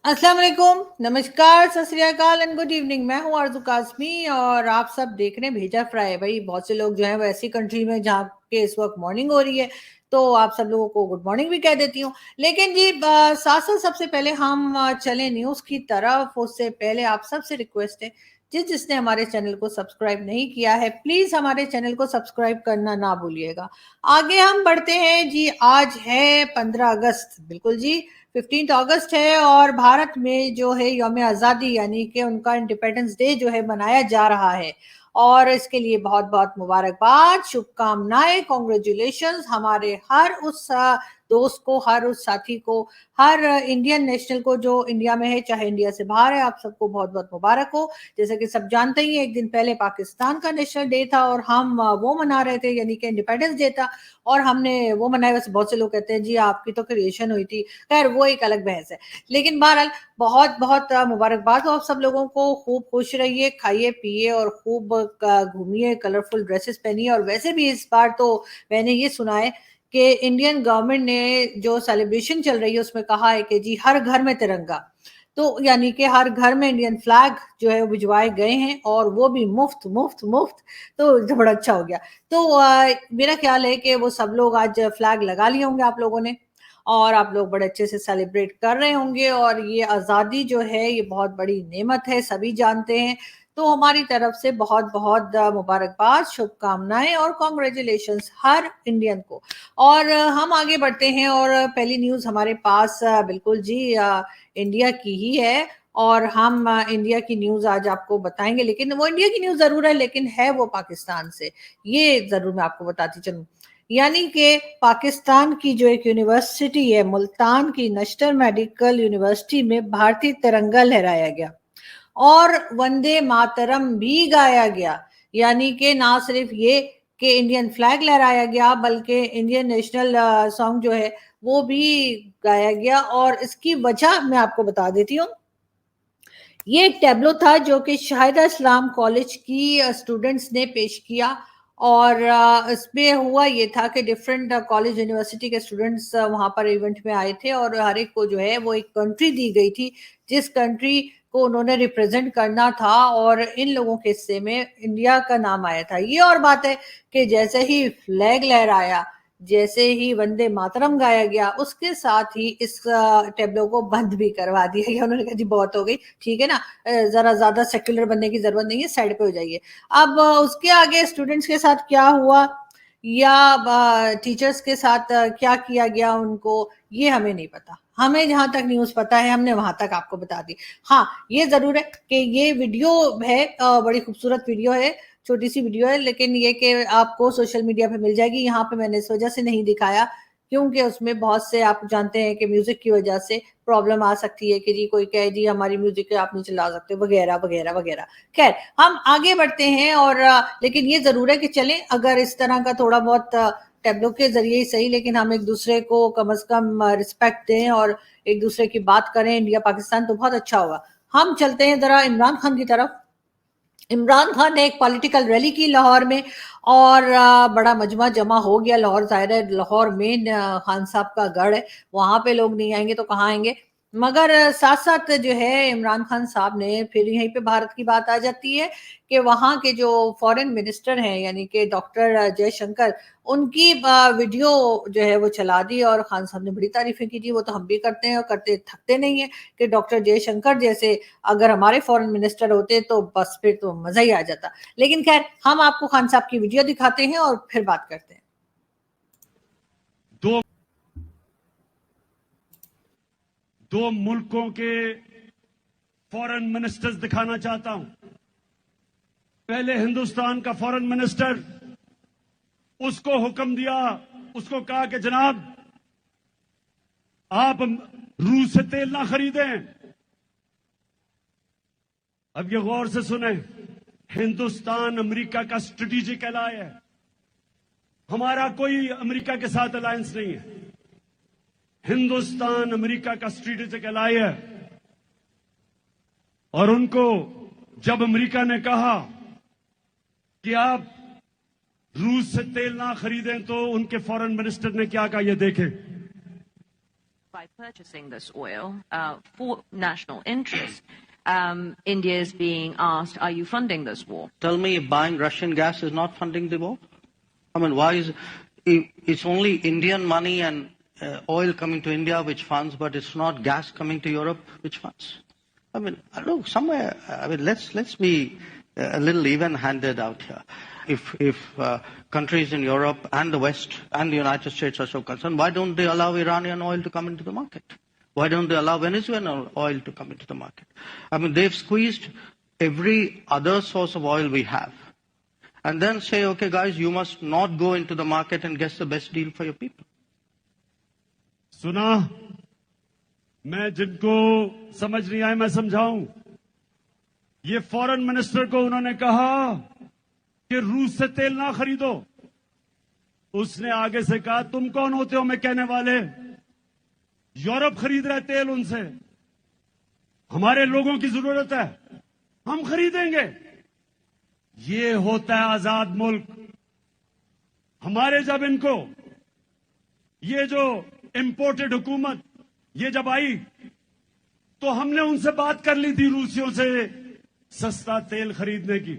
अस्सलाम वालेकुम, नमस्कार, सत श्री अकाल एंड गुड इवनिंग। मैं हूँ आरज़ू काज़मी और आप सब देख रहे हैं भेजा फ्राई। भाई बहुत से लोग जो हैं वो ऐसी कंट्री में जहाँ पे इस वक्त मॉर्निंग हो रही है, तो आप सब लोगों को गुड मॉर्निंग भी कह देती हूँ। लेकिन जी साथ साथ सबसे पहले हम चले न्यूज़ की तरफ। उससे पहले आप सबसे रिक्वेस्ट है, जिसने हमारे चैनल को सब्सक्राइब नहीं किया है प्लीज़ हमारे चैनल को सब्सक्राइब करना ना भूलिएगा। आगे हम बढ़ते हैं जी। आज है 15 अगस्त, बिल्कुल जी 15 अगस्त है और भारत में जो है यौम आज़ादी यानी कि उनका इंडिपेंडेंस डे जो है मनाया जा रहा है और इसके लिए बहुत बहुत मुबारकबाद, शुभकामनाएं, कॉन्ग्रेचुलेशंस हमारे हर उस दोस्त को, हर उस साथी को, हर इंडियन नेशनल को जो इंडिया में है चाहे इंडिया से बाहर है। आप सबको बहुत बहुत मुबारक हो। जैसे कि सब जानते ही हैं, एक दिन पहले पाकिस्तान का नेशनल डे था और हम वो मना रहे थे यानी कि इंडिपेंडेंस डे था और हमने वो मनाया। वैसे बहुत से लोग कहते हैं जी आपकी तो क्रिएशन हुई थी, खैर वो एक अलग बहस है। लेकिन बहरहाल बहुत बहुत मुबारकबाद हो आप सब लोगों को। खूब खुश रहिए, खाइए पिए और खूब घूमिए, कलरफुल ड्रेसेस पहनिए। और वैसे भी इस बार तो मैंने ये सुना है कि इंडियन गवर्नमेंट ने जो सेलिब्रेशन चल रही है उसमें कहा है कि जी हर घर में तिरंगा, तो यानी कि हर घर में इंडियन फ्लैग जो है वो भिजवाए गए हैं और वो भी मुफ्त मुफ्त मुफ्त। तो बड़ा अच्छा हो गया। तो मेरा ख्याल है कि वो सब लोग आज फ्लैग लगा लिए होंगे आप लोगों ने और आप लोग बड़े अच्छे से सेलिब्रेट कर रहे होंगे। और ये आज़ादी जो है ये बहुत बड़ी नेमत है, सभी जानते हैं। तो हमारी तरफ से बहुत बहुत मुबारकबाद, शुभकामनाएं और कॉन्ग्रेचुलेशंस हर इंडियन को। और हम आगे बढ़ते हैं और पहली न्यूज़ हमारे पास बिल्कुल जी इंडिया की ही है और हम इंडिया की न्यूज़ आज आपको बताएंगे। लेकिन वो इंडिया की न्यूज़ ज़रूर है लेकिन है वो पाकिस्तान से, ये ज़रूर मैं आपको बताती चलूँ। यानी कि पाकिस्तान की जो एक यूनिवर्सिटी है, मुल्तान की नश्तर मेडिकल यूनिवर्सिटी में भारतीय तिरंगा लहराया गया और वंदे मातरम भी गाया गया। यानी कि ना सिर्फ ये कि इंडियन फ्लैग लहराया गया बल्कि इंडियन नेशनल सॉन्ग जो है वो भी गाया गया। और इसकी वजह मैं आपको बता देती हूँ। ये एक टैबलो था जो कि शाहिदा इस्लाम कॉलेज की स्टूडेंट्स ने पेश किया और इसमें हुआ ये था कि डिफरेंट कॉलेज यूनिवर्सिटी के स्टूडेंट्स वहाँ पर इवेंट में आए थे और हर एक को जो है वो एक कंट्री दी गई थी जिस कंट्री को उन्होंने रिप्रेजेंट करना था और इन लोगों के हिस्से में इंडिया का नाम आया था। ये और बात है कि जैसे ही फ्लैग लहराया, जैसे ही वंदे मातरम गाया गया, उसके साथ ही इस टेबलो को बंद भी करवा दिया गया। उन्होंने कहा जी बहुत हो गई, ठीक है ना, जरा ज्यादा सेक्युलर बनने की जरूरत नहीं है, साइड पे हो जाइए। अब उसके आगे स्टूडेंट्स के साथ क्या हुआ या टीचर्स के साथ क्या किया गया उनको, ये हमें नहीं पता। हमें जहां तक न्यूज पता है हमने वहां तक आपको बता दी। हाँ, ये जरूर है कि ये वीडियो है, बड़ी खूबसूरत वीडियो है, छोटी सी वीडियो है, लेकिन ये कि आपको सोशल मीडिया पे मिल जाएगी। यहाँ पे मैंने इस वजह से नहीं दिखाया क्योंकि उसमें बहुत से आप जानते हैं कि म्यूजिक की वजह से प्रॉब्लम आ सकती है कि जी कोई कहे जी हमारी म्यूजिक आप नहीं चला सकते वगैरह वगैरह वगैरह। खैर हम आगे बढ़ते हैं और लेकिन ये जरूर है कि चलें अगर इस तरह का थोड़ा बहुत टैबलो के जरिए ही सही, लेकिन हम एक दूसरे को कम से कम रिस्पेक्ट दें और एक दूसरे की बात करें इंडिया पाकिस्तान, तो बहुत अच्छा होगा। हम चलते हैं जरा इमरान खान की तरफ। इमरान खान ने एक पॉलिटिकल रैली की लाहौर में और बड़ा मजमा जमा हो गया। लाहौर जाहिर है लाहौर मेन खान साहब का गढ़ है, वहां पे लोग नहीं आएंगे तो कहाँ आएंगे। मगर साथ साथ जो है इमरान खान साहब ने फिर यहीं पे भारत की बात आ जाती है कि वहां के जो फॉरेन मिनिस्टर हैं यानी कि डॉक्टर जयशंकर, उनकी वीडियो जो है वो चला दी और खान साहब ने बड़ी तारीफें की। जी वो तो हम भी करते हैं और करते थकते नहीं है कि डॉक्टर जयशंकर जैसे अगर हमारे फॉरेन मिनिस्टर होते तो बस फिर तो मजा ही आ जाता। लेकिन खैर हम आपको खान साहब की वीडियो दिखाते हैं और फिर बात करते हैं। दो दो मुल्कों के फॉरेन मिनिस्टर्स दिखाना चाहता हूं। पहले हिंदुस्तान का फॉरेन मिनिस्टर, उसको हुक्म दिया, उसको कहा कि जनाब आप रूस से तेल ना खरीदें। अब ये गौर से सुने, हिंदुस्तान अमेरिका का स्ट्रेटेजिक एलाय है। हमारा कोई अमेरिका के साथ अलायंस नहीं है, हिंदुस्तान अमेरिका का स्ट्रेटेजिक एलाय है। और उनको जब अमेरिका ने कहा कि आप रूस से तेल ना खरीदें तो उनके फॉरेन मिनिस्टर ने क्या कहा, ये देखें। by purchasing this oil for national interest. India is being asked, are you funding this war? Tell me if buying Russian gas is not funding the war? I mean, why is it's only Indian money and oil coming to India which funds, but it's not gas coming to Europe which funds? I mean, I don't know, somewhere, I mean, let's be a little even-handed out here. If countries in Europe and the West and the United States are so concerned, why don't they allow Iranian oil to come into the market? Why don't they allow Venezuelan oil to come into the market? I mean, they've squeezed every other source of oil we have. And then say, okay, guys, you must not go into the market and get the best deal for your people. सुना, मैं जिनको समझ नहीं आया मैं समझाऊं. ये foreign minister को उन्होंने कहा कि रूस से तेल ना खरीदो. उसने आगे से कहा, तुम कौन होते हो मैं कहने वाले? यूरोप खरीद रहा है तेल उनसे. हमारे लोगों की जरूरत है, हम खरीदेंगे. ये होता है आजाद मुल्क. हमारे जब इनको ये जो इंपोर्टेड हुकूमत ये जब आई तो हमने उनसे बात कर ली थी रूसियों से सस्ता तेल खरीदने की,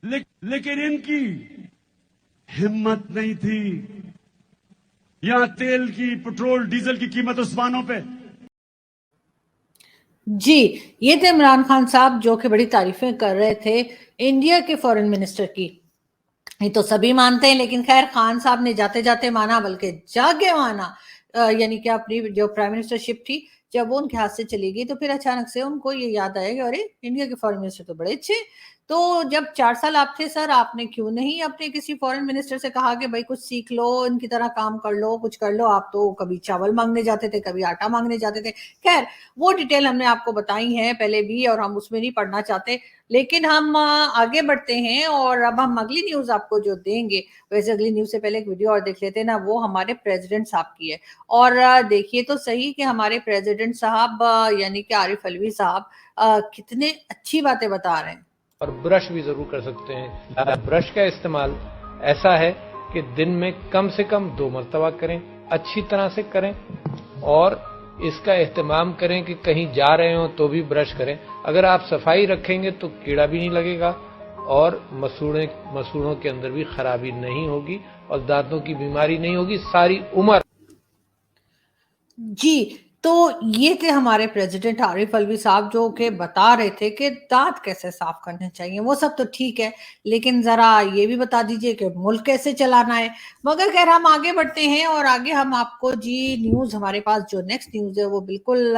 लेकिन इनकी हिम्मत नहीं थी. यहां तेल की, पेट्रोल डीजल की कीमत आसमानों पे. जी, ये थे इमरान खान साहब जो कि बड़ी तारीफें कर रहे थे इंडिया के फॉरेन मिनिस्टर की. ये तो सभी मानते हैं, लेकिन खैर खान साहब ने जाते जाते माना, बल्कि जाके माना. यानी कि अपनी जो प्राइम मिनिस्टरशिप थी जब वो उनके हाथ से चली गई तो फिर अचानक से उनको ये याद आया कि अरे इंडिया के फॉरेन मिनिस्टर तो बड़े अच्छे. तो जब 4 साल आप थे सर, आपने क्यों नहीं अपने किसी फॉरेन मिनिस्टर से कहा कि भाई कुछ सीख लो, इनकी तरह काम कर लो, कुछ कर लो? आप तो कभी चावल मांगने जाते थे, कभी आटा मांगने जाते थे. खैर वो डिटेल हमने आपको बताई है पहले भी और हम उसमें नहीं पढ़ना चाहते. लेकिन हम आगे बढ़ते हैं और अब हम अगली न्यूज आपको जो देंगे, वैसे अगली न्यूज से पहले एक वीडियो और देख लेते हैं ना, वो हमारे प्रेसिडेंट साहब की है. और देखिए तो सही कि हमारे प्रेसिडेंट साहब यानी कि आरिफ अलवी साहब कितने अच्छी बातें बता रहे हैं. और ब्रश भी जरूर कर सकते हैं. ब्रश का इस्तेमाल ऐसा है कि दिन में कम से कम 2 मरतबा करें, अच्छी तरह से करें और इसका एहतमाम करें कि कहीं जा रहे हो तो भी ब्रश करें. अगर आप सफाई रखेंगे तो कीड़ा भी नहीं लगेगा और मसूड़ों के अंदर भी खराबी नहीं होगी और दांतों की बीमारी नहीं होगी सारी उम्र. जी, तो ये थे हमारे प्रेसिडेंट आरिफ अलवी साहब जो कि बता रहे थे कि दांत कैसे साफ करने चाहिए. वो सब तो ठीक है, लेकिन जरा ये भी बता दीजिए कि मुल्क कैसे चलाना है. मगर खैर हम आगे बढ़ते हैं और आगे हम आपको जी न्यूज, हमारे पास जो नेक्स्ट न्यूज है वो बिल्कुल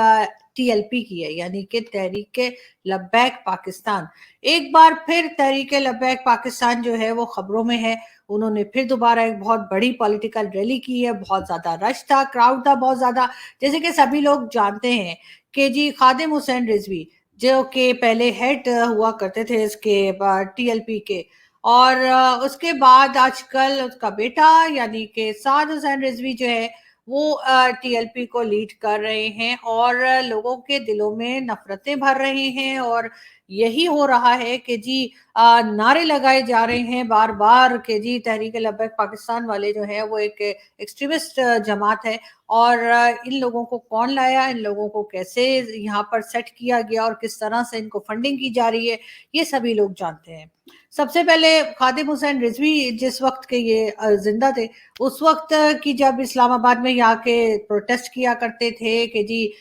TLP की है, यानी कि तहरीक लब्बैक पाकिस्तान. एक बार फिर तहरीक लब्बैक पाकिस्तान जो है वो खबरों में है. उन्होंने फिर दोबारा एक बहुत बड़ी पॉलिटिकल रैली की है. बहुत ज्यादा रश था, क्राउड था बहुत ज्यादा. जैसे कि सभी लोग जानते हैं कि जी खादिम हुसैन रिजवी जो कि पहले हेड हुआ करते थे इसके TLP के, और उसके बाद आजकल उसका बेटा यानी कि साद हुसैन रिजवी जो है वो TLP को लीड कर रहे हैं और लोगों के दिलों में नफरतें भर रहे हैं. और यही हो रहा है कि जी नारे लगाए जा रहे हैं बार बार कि जी तहरीक लब्बैक पाकिस्तान वाले जो है वो एक एक्सट्रीमिस्ट जमात है. और इन लोगों को कौन लाया, इन लोगों को कैसे यहाँ पर सेट किया गया और किस तरह से इनको फंडिंग की जा रही है, ये सभी लोग जानते हैं. सबसे पहले खादिम हुसैन रिजवी जिस वक्त के ये जिंदा थे, उस वक्त की जब इस्लामाबाद में यहाँ के प्रोटेस्ट किया करते थे कि जी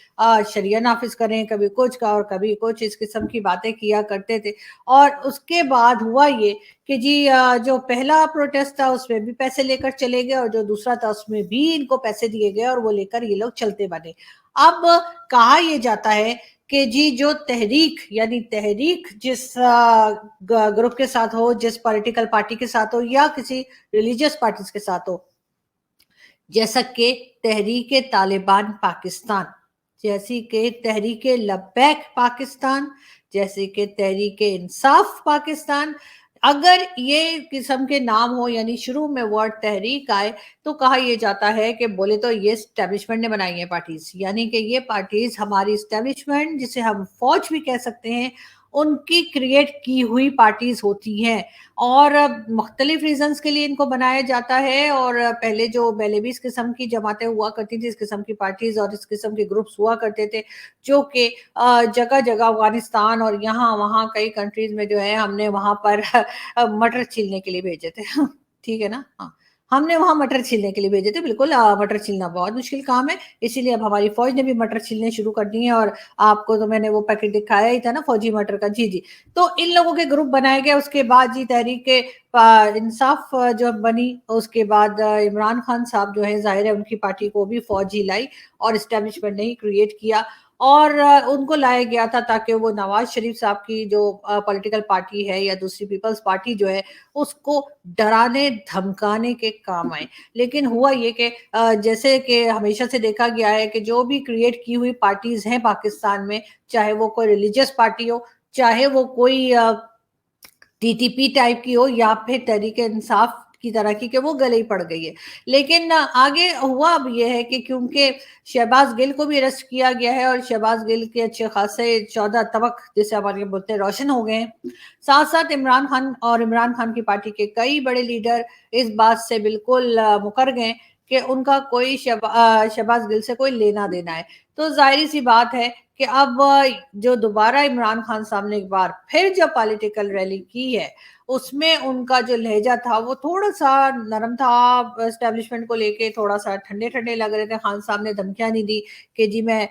शरिया नाफिज करें, कभी कुछ का और कभी कुछ, इस किस्म की बातें किया करते थे. और उसके बाद हुआ ये कि जी जो पहला प्रोटेस्ट था उसमें भी पैसे लेकर चले गए और जो दूसरा था उसमें भी इनको पैसे दिए गए और वो लेकर ये लोग चलते बने. अब कहा यह जाता है कि जी जो तहरीक यानी तहरीक जिस ग्रुप के साथ हो, जिस पॉलिटिकल पार्टी के साथ हो या किसी रिलीजियस पार्टीज के साथ हो, जैसा कि तहरीक तालिबान पाकिस्तान, जैसी कि तहरीक लब्बैक पाकिस्तान, जैसे कि तहरीक इंसाफ पाकिस्तान, अगर ये किस्म के नाम हो यानी शुरू में वर्ड तहरीक आए तो कहा यह जाता है कि बोले तो ये एस्टेब्लिशमेंट ने बनाई है पार्टीज, यानी कि ये पार्टीज हमारी एस्टेब्लिशमेंट जिसे हम फौज भी कह सकते हैं उनकी क्रिएट की हुई पार्टीज होती हैं और मुख्तलिफ रीजंस के लिए इनको बनाया जाता है। और पहले जो पहले इस किस्म की जमातें हुआ करती थी, इस किस्म की पार्टीज और इस किस्म के ग्रुप्स हुआ करते थे, जो कि जगह जगह अफगानिस्तान और यहाँ वहाँ कई कंट्रीज में जो है हमने वहाँ पर मटर छीलने के लिए भेजे थे ठीक है ना, हाँ हमने वहां मटर छीलने के लिए भेजे थे। बिल्कुल, मटर छीलना बहुत मुश्किल काम है, इसीलिए अब हमारी फौज ने भी मटर छीलने शुरू कर दिए हैं। और आपको तो मैंने वो पैकेट दिखाया ही था ना फौजी मटर का, जी जी। तो इन लोगों के ग्रुप बनाए गए, उसके बाद जी तहरीक इंसाफ जो बनी, उसके बाद इमरान खान साहब जो है जाहिर है उनकी पार्टी को भी फौज ही लाई और इस्टेब्लिशमेंट ने ही क्रिएट किया और उनको लाया गया था ताकि वो नवाज शरीफ साहब की जो पॉलिटिकल पार्टी है या दूसरी पीपल्स पार्टी जो है उसको डराने धमकाने के काम आए। लेकिन हुआ ये कि जैसे कि हमेशा से देखा गया है कि जो भी क्रिएट की हुई पार्टीज हैं पाकिस्तान में, चाहे वो कोई रिलीजियस पार्टी हो, चाहे वो कोई टीटीपी टाइप की हो या फिर तहरीक इंसाफ की तरह की, कि वो गले ही पड़ गई है। लेकिन आगे हुआ अब ये है कि क्योंकि शहबाज गिल को भी अरेस्ट किया गया है और शहबाज गिल के अच्छे खासे 14 तबक जिसे हमारे बोलते हैं रोशन हो गए हैं, साथ साथ इमरान खान और इमरान खान की पार्टी के कई बड़े लीडर इस बात से बिल्कुल मुकर गए कि उनका कोई शहबाज गिल से कोई लेना देना है। तो जाहिर सी बात है कि अब जो दोबारा इमरान खान साहब ने एक बार फिर जब पॉलिटिकल रैली की है, उसमें उनका जो लहजा था वो थोड़ा सा नरम था, एस्टेब्लिशमेंट को लेके थोड़ा सा ठंडे ठंडे लग रहे थे। खान साहब ने धमकियां नहीं दी कि जी मैं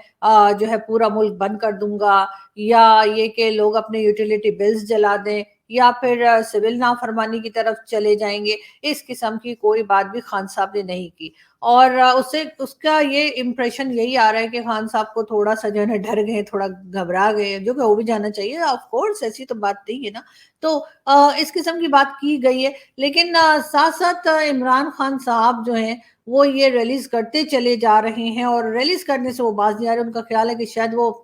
जो है पूरा मुल्क बंद कर दूंगा, या ये कि लोग अपने यूटिलिटी बिल्स जला दें, या फिर सिविल नाफरमानी की तरफ चले जाएंगे। इस किस्म की कोई बात भी खान साहब ने नहीं की और उससे उसका ये इम्प्रेशन यही आ रहा है कि खान साहब को थोड़ा सा जो है डर गए, थोड़ा घबरा गए, जो कि हो भी जाना चाहिए, ऑफ कोर्स ऐसी तो बात नहीं है ना। तो इस किस्म की बात की गई है। लेकिन साथ साथ इमरान खान साहब जो हैं वो ये रैलीज करते चले जा रहे हैं और रैलीज करने से वो बाज नहीं आ रहे। उनका ख्याल है कि शायद वो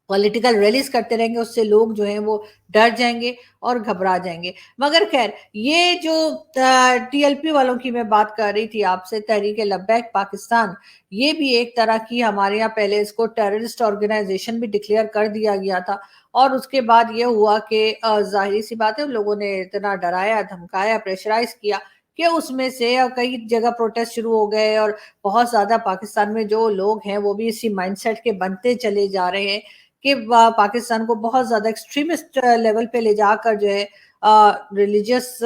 पॉलिटिकल रैलीज करते रहेंगे, उससे लोग जो हैं वो डर जाएंगे और घबरा जाएंगे। मगर खैर, ये जो टीएलपी वालों की मैं बात कर रही थी आपसे, तहरीक लब्बैक पाकिस्तान, ये भी एक तरह की हमारे यहाँ पहले इसको टेररिस्ट ऑर्गेनाइजेशन भी डिक्लेयर कर दिया गया था और उसके बाद ये हुआ कि जाहिर सी बात है लोगों ने इतना डराया धमकाया प्रेशराइज किया कि उसमें से कई जगह प्रोटेस्ट शुरू हो गए और बहुत ज्यादा पाकिस्तान में जो लोग हैं वो भी इसी माइंडसेट के बनते चले जा रहे हैं कि पाकिस्तान को बहुत ज्यादा एक्सट्रीमिस्ट लेवल पे ले जाकर जो है रिलीजियस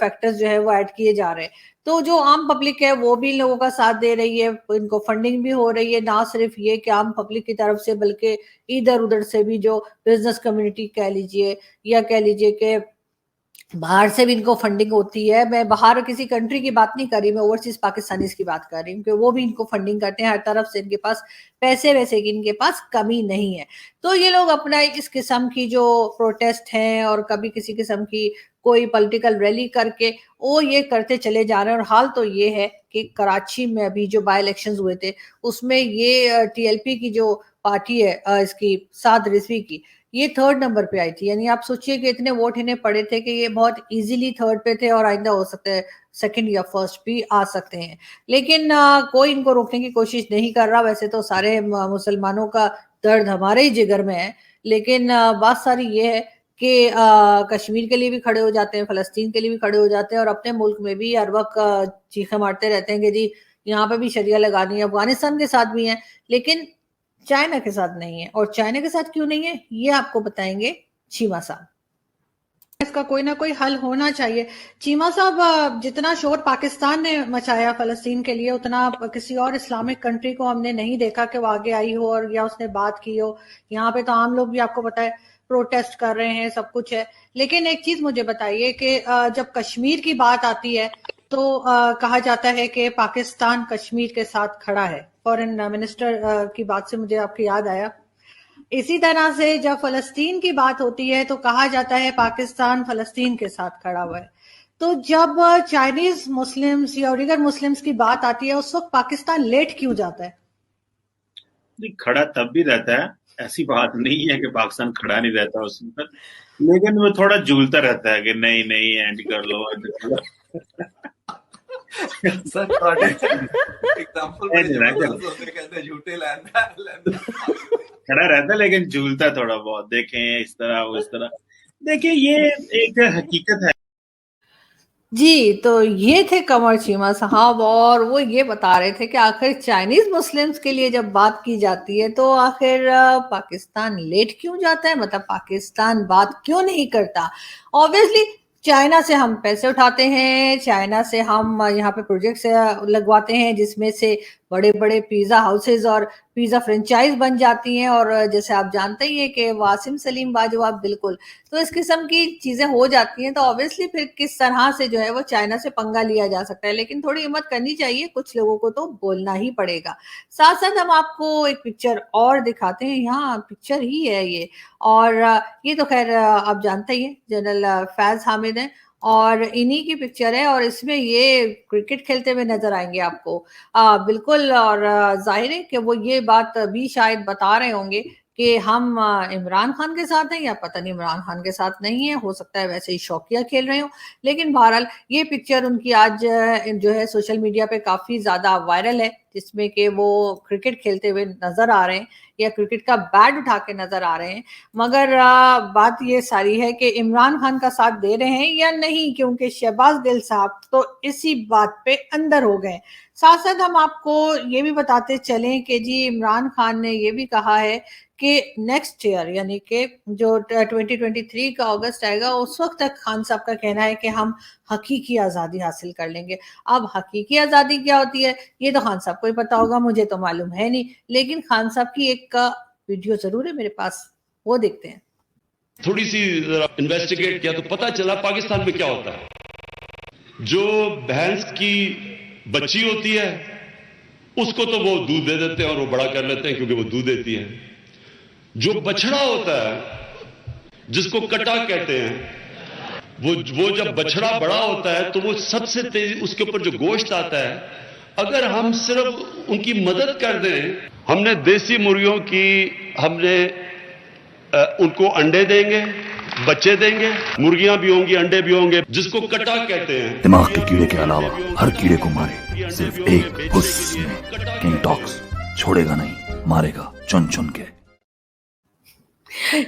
फैक्टर्स जो है वो ऐड किए जा रहे हैं। तो जो आम पब्लिक है वो भी इन लोगों का साथ दे रही है, इनको फंडिंग भी हो रही है, ना सिर्फ ये कि आम पब्लिक की तरफ से बल्कि इधर उधर से भी जो बिजनेस कम्युनिटी कह लीजिए या कह लीजिए कि बाहर से भी इनको फंडिंग होती है। मैं बाहर किसी कंट्री की बात नहीं कर रही, मैं ओवरसीज पाकिस्तानीज की बात कर रही हूँ कि वो भी इनको फंडिंग करते हैं हर तरफ से, इनके पास पैसे वैसे की इनके पास कमी नहीं है। तो ये लोग अपना इस किस्म की जो प्रोटेस्ट हैं और कभी किसी किस्म की कोई पॉलिटिकल रैली करके वो ये करते चले जा रहे हैं। और हाल तो ये है कि कराची में अभी जो बाई इलेक्शंस हुए थे उसमें ये टीएलपी की जो पार्टी है इसकी साद रिजवी की, ये 3rd नंबर पे आई थी। यानी आप सोचिए कि इतने वोट इन्हें पड़े थे कि ये बहुत इजीली 3rd पे थे और आइंदा हो सकता है 2nd या 1st भी आ सकते हैं। लेकिन कोई इनको रोकने की कोशिश नहीं कर रहा। वैसे तो सारे मुसलमानों का दर्द हमारे ही जिगर में है, लेकिन बात सारी ये है कि कश्मीर के लिए भी खड़े हो जाते हैं, फलस्तीन के लिए भी खड़े हो जाते हैं और अपने मुल्क में भी हर वक्त चीखें मारते रहते हैं कि जी यहाँ पे भी शरिया लगानी है। अफगानिस्तान के साथ भी है लेकिन चाइना के साथ नहीं है। और चाइना के साथ क्यों नहीं है ये आपको बताएंगे चीमा साहब। इसका कोई ना कोई हल होना चाहिए। चीमा साहब, जितना शोर पाकिस्तान ने मचाया फलस्तीन के लिए उतना किसी और इस्लामिक कंट्री को हमने नहीं देखा कि वो आगे आई हो और या उसने बात की हो। यहाँ पे तो आम लोग भी आपको पता है प्रोटेस्ट कर रहे हैं, सब कुछ है। लेकिन एक चीज मुझे बताइए कि जब कश्मीर की बात आती है तो कहा जाता है कि पाकिस्तान कश्मीर के साथ खड़ा है। फॉरेन मिनिस्टर की बात से मुझे आपको याद आया। इसी तरह से जब फलस्तीन की बात होती है तो कहा जाता है पाकिस्तान फलस्तीन के साथ खड़ा हुआ है। तो जब चाइनीज मुस्लिम्स या उइगर मुस्लिम्स की बात आती है उस वक्त पाकिस्तान लेट क्यों जाता है? खड़ा तब भी रहता है, ऐसी बात नहीं है कि पाकिस्तान खड़ा नहीं रहता उसमें, लेकिन वो थोड़ा झूलता रहता है कि नहीं नहीं एंड कर लो सर एग्जांपल कहते हैं झूठे लैंड खड़ा रहता है लेकिन झूलता थोड़ा बहुत, देखें इस तरह वो इस तरह। देखिए ये एक हकीकत है। जी, तो ये थे कमर चीमा साहब और वो ये बता रहे थे कि आखिर चाइनीज मुस्लिम्स के लिए जब बात की जाती है तो आखिर पाकिस्तान लेट क्यों जाता है, मतलब पाकिस्तान बात क्यों नहीं करता। ऑब्वियसली चाइना से हम पैसे उठाते हैं, चाइना से हम यहाँ पे प्रोजेक्ट्स लगवाते हैं जिसमें से बड़े बड़े पिज्जा हाउसेज और पिज्जा फ्रेंचाइज बन जाती हैं, और जैसे आप जानते ही हैं कि वासिम सलीम बाजवाब बिल्कुल, तो इस किस्म की चीजें हो जाती हैं। तो ऑब्वियसली फिर किस तरह से जो है वो चाइना से पंगा लिया जा सकता है, लेकिन थोड़ी हिम्मत करनी चाहिए, कुछ लोगों को तो बोलना ही पड़ेगा। साथ साथ हम आपको एक पिक्चर और दिखाते हैं, यहाँ पिक्चर ही है ये, और ये तो खैर आप जानते ही हैं जनरल फैज हामिद हैं और इन्हीं की पिक्चर है, और इसमें ये क्रिकेट खेलते हुए नजर आएंगे आपको। बिल्कुल, और जाहिर है कि वो ये बात भी शायद बता रहे होंगे कि हम इमरान खान के साथ हैं, या पता नहीं इमरान खान के साथ नहीं है, हो सकता है वैसे ही शौकिया खेल रहे हो। लेकिन बहरहाल ये पिक्चर उनकी आज जो है सोशल मीडिया पे काफी ज्यादा वायरल है, जिसमें कि वो क्रिकेट खेलते हुए नजर आ रहे हैं या क्रिकेट का बैट उठा के नजर आ रहे हैं। मगर बात ये सारी है कि इमरान खान का साथ दे रहे हैं या नहीं, क्योंकि शहबाज गिल साहब तो इसी बात पे अंदर हो गए। साथ साथ हम आपको ये भी बताते चलें कि जी इमरान खान ने ये भी कहा है कि नेक्स्ट ईयर यानी कि जो 2023 का अगस्त आएगा उस वक्त तक खान साहब का कहना है कि हम हकीकी आज़ादी हासिल कर लेंगे। अब हकीकी आज़ादी क्या होती है ये तो खान साहब को ही पता होगा, मुझे तो मालूम है नहीं, लेकिन खान साहब की एक वीडियो जरूर है मेरे पास, वो देखते हैं। थोड़ी सी इन्वेस्टिगेट किया तो पता चला पाकिस्तान में क्या होता है। जो भैंस की बच्ची होती है उसको तो वो दूध दे देते हैं और वो बड़ा कर लेते हैं क्योंकि वो दूध देती है। जो बछड़ा होता है जिसको कटा कहते हैं, वो जब बछड़ा बड़ा होता है तो वो सबसे तेज उसके ऊपर जो गोश्त आता है, अगर हम सिर्फ उनकी मदद कर दें, हमने देसी मुर्गियों की हमने उनको अंडे देंगे, बच्चे देंगे, मुर्गियां भी होंगी, अंडे भी होंगे, जिसको कटा कहते हैं। दिमाग के कीड़े के अलावा हर कीड़े को मारे, सिर्फ एक हुस्स में किंग टॉक्स छोड़ेगा नहीं, मारेगा चुन चुन के।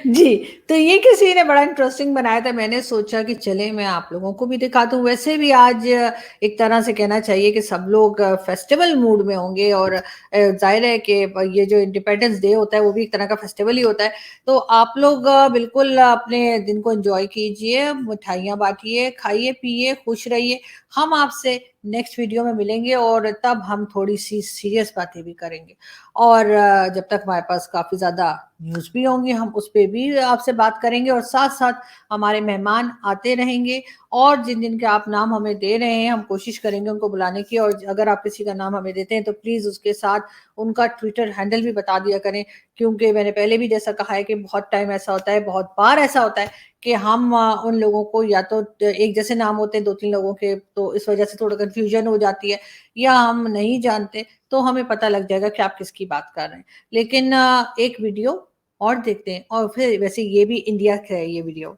जी, तो ये किसी ने बड़ा इंटरेस्टिंग बनाया था, मैंने सोचा कि चले मैं आप लोगों को भी दिखा दूं। वैसे भी आज एक तरह से कहना चाहिए कि सब लोग फेस्टिवल मूड में होंगे, और जाहिर है कि ये जो इंडिपेंडेंस डे होता है वो भी एक तरह का फेस्टिवल ही होता है। तो आप लोग बिल्कुल अपने दिन को एंजॉय कीजिए, मिठाइयाँ बांटिए, खाइए पिए, खुश रहिए। हम आपसे नेक्स्ट वीडियो में मिलेंगे और तब हम थोड़ी सी सीरियस बातें भी करेंगे, और जब तक हमारे पास काफ़ी ज़्यादा न्यूज़ भी होंगी हम उस पर भी आपसे बात करेंगे, और साथ साथ हमारे मेहमान आते रहेंगे, और जिन जिन के आप नाम हमें दे रहे हैं हम कोशिश करेंगे उनको बुलाने की। और अगर आप किसी का नाम हमें देते हैं तो प्लीज़ उसके साथ उनका ट्विटर हैंडल भी बता दिया करें, क्योंकि मैंने पहले भी जैसा कहा है कि बहुत टाइम ऐसा होता है, बहुत बार ऐसा होता है कि हम उन लोगों को, या तो एक जैसे नाम होते हैं 2-3 लोगों के, तो इस वजह से थोड़ा कन्फ्यूजन हो जाती है, या हम नहीं जानते तो हमें पता लग जाएगा कि आप किसकी बात कर रहे हैं। लेकिन एक वीडियो और देखते हैं, और फिर वैसे ये भी इंडिया का है ये वीडियो।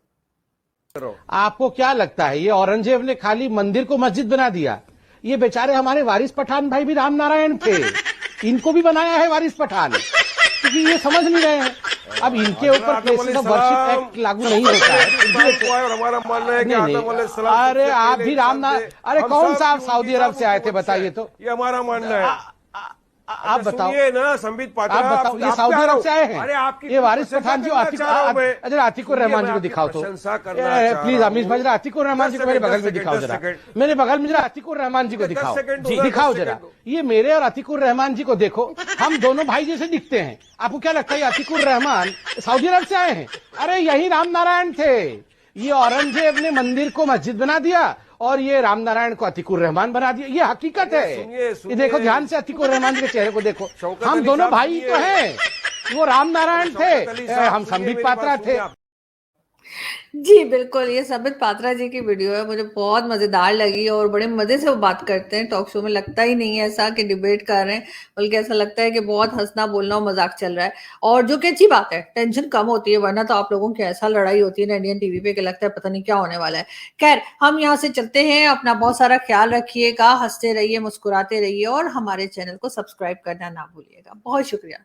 आपको क्या लगता है ये औरंगजेब ने खाली मंदिर को मस्जिद बना दिया? ये बेचारे हमारे वारिस पठान भाई भी राम नारायण थे, इनको भी बनाया है वारिस पठान, क्योंकि ये समझ नहीं रहे हैं। अब इनके ऊपर प्लेसेस ऑफ वर्शिप एक्ट लागू नहीं होता है। हमारा मानना है कि अरे आप भी राम अरे कौन सा आप सऊदी अरब से आए थे बताइए तो? ये हमारा मानना है। आप बताओ ना संबित पात्रा, आप बताओ, ये सऊदी अरब से आए हैं? अरे आपकी ये वारिस पठान जी, आतिकुर रहमान जी को दिखाओ तो प्लीज। अमीश भाई जरा आतिकुर रहमान जी को मेरे बगल में दिखाओ, जरा मेरे बगल में जरा आतिकुर रहमान जी को दिखाओ, दिखाओ जरा। ये मेरे और आतिकुर रहमान जी को देखो, हम दोनों भाई जैसे दिखते हैं। आपको क्या लगता है आतिकुर रहमान सऊदी अरब से आए हैं? अरे यही राम नारायण थे। ये औरंगजेब ने मंदिर को मस्जिद बना दिया और ये राम नारायण को अतीकुर रहमान बना दिया। ये हकीकत है। ये देखो ध्यान से अतीकुर रहमान के चेहरे को देखो, हम दोनों भाई तो हैं। वो राम नारायण थे, हम संबित पात्रा थे। जी बिल्कुल, ये संबित पात्रा जी की वीडियो है, मुझे बहुत मजेदार लगी, और बड़े मजे से वो बात करते हैं टॉक शो में। लगता ही नहीं है ऐसा कि डिबेट कर रहे हैं, बल्कि ऐसा लगता है कि बहुत हंसना बोलना और मजाक चल रहा है, और जो कि अच्छी बात है, टेंशन कम होती है। वरना तो आप लोगों की ऐसा लड़ाई होती है ना इंडियन टीवी पे कि लगता है पता नहीं क्या होने वाला है। खैर, हम यहाँ से चलते हैं। अपना बहुत सारा ख्याल रखिएगा, हंसते रहिए, मुस्कुराते रहिए, और हमारे चैनल को सब्सक्राइब करना ना भूलिएगा। बहुत शुक्रिया।